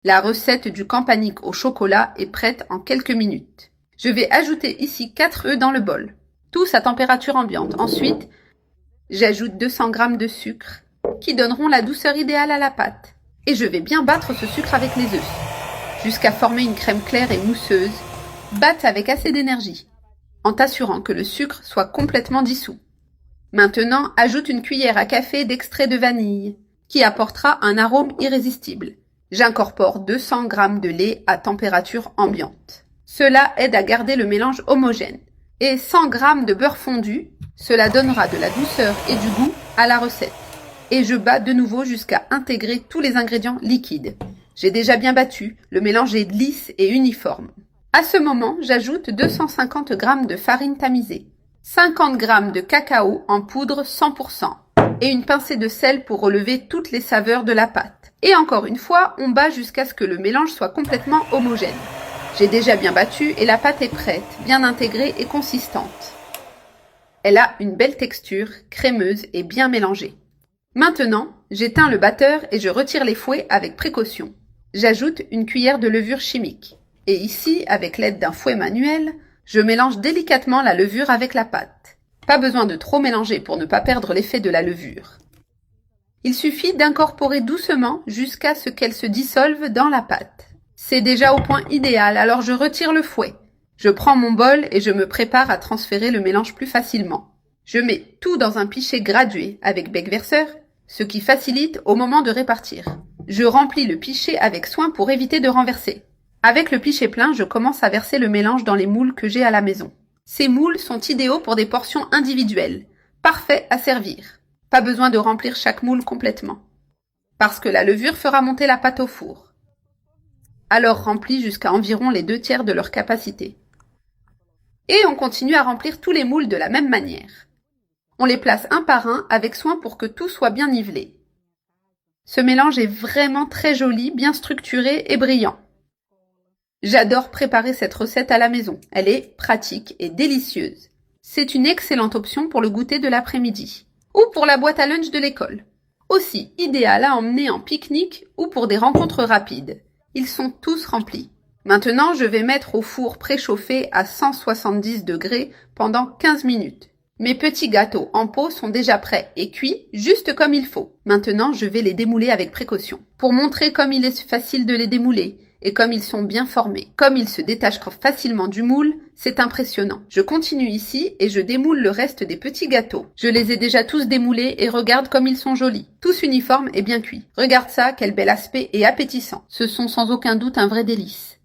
La recette du campanic au chocolat est prête en quelques minutes. Je vais ajouter ici 4 œufs dans le bol, tous à température ambiante. Ensuite, j'ajoute 200 g de sucre qui donneront la douceur idéale à la pâte. Et je vais bien battre ce sucre avec les œufs, jusqu'à former une crème claire et mousseuse. Batte avec assez d'énergie, en t'assurant que le sucre soit complètement dissous. Maintenant, ajoute une cuillère à café d'extrait de vanille, qui apportera un arôme irrésistible. J'incorpore 200 g de lait à température ambiante. Cela aide à garder le mélange homogène. Et 100 g de beurre fondu, cela donnera de la douceur et du goût à la recette. Et je bats de nouveau jusqu'à intégrer tous les ingrédients liquides. J'ai déjà bien battu, le mélange est lisse et uniforme. À ce moment, j'ajoute 250 g de farine tamisée, 50 g de cacao en poudre 100% et une pincée de sel pour relever toutes les saveurs de la pâte. Et encore une fois, on bat jusqu'à ce que le mélange soit complètement homogène. J'ai déjà bien battu et la pâte est prête, bien intégrée et consistante. Elle a une belle texture, crémeuse et bien mélangée. Maintenant, j'éteins le batteur et je retire les fouets avec précaution. J'ajoute une cuillère de levure chimique. Et ici, avec l'aide d'un fouet manuel, je mélange délicatement la levure avec la pâte. Pas besoin de trop mélanger pour ne pas perdre l'effet de la levure. Il suffit d'incorporer doucement jusqu'à ce qu'elle se dissolve dans la pâte. C'est déjà au point idéal, alors je retire le fouet. Je prends mon bol et je me prépare à transférer le mélange plus facilement. Je mets tout dans un pichet gradué avec bec verseur, ce qui facilite au moment de répartir. Je remplis le pichet avec soin pour éviter de renverser. Avec le pichet plein, je commence à verser le mélange dans les moules que j'ai à la maison. Ces moules sont idéaux pour des portions individuelles, parfaits à servir. Pas besoin de remplir chaque moule complètement, parce que la levure fera monter la pâte au four. Alors remplis jusqu'à environ les 2/3 de leur capacité. Et on continue à remplir tous les moules de la même manière. On les place un par un avec soin pour que tout soit bien nivelé. Ce mélange est vraiment très joli, bien structuré et brillant. J'adore préparer cette recette à la maison. Elle est pratique et délicieuse. C'est une excellente option pour le goûter de l'après-midi ou pour la boîte à lunch de l'école. Aussi idéal à emmener en pique-nique ou pour des rencontres rapides. Ils sont tous remplis. Maintenant, je vais mettre au four préchauffé à 170 degrés pendant 15 minutes. Mes petits gâteaux en pot sont déjà prêts et cuits juste comme il faut. Maintenant, je vais les démouler avec précaution. Pour montrer comme il est facile de les démouler et comme ils sont bien formés, comme ils se détachent facilement du moule, c'est impressionnant. Je continue ici et je démoule le reste des petits gâteaux. Je les ai déjà tous démoulés et regarde comme ils sont jolis. Tous uniformes et bien cuits. Regarde ça, quel bel aspect et appétissant. Ce sont sans aucun doute un vrai délice.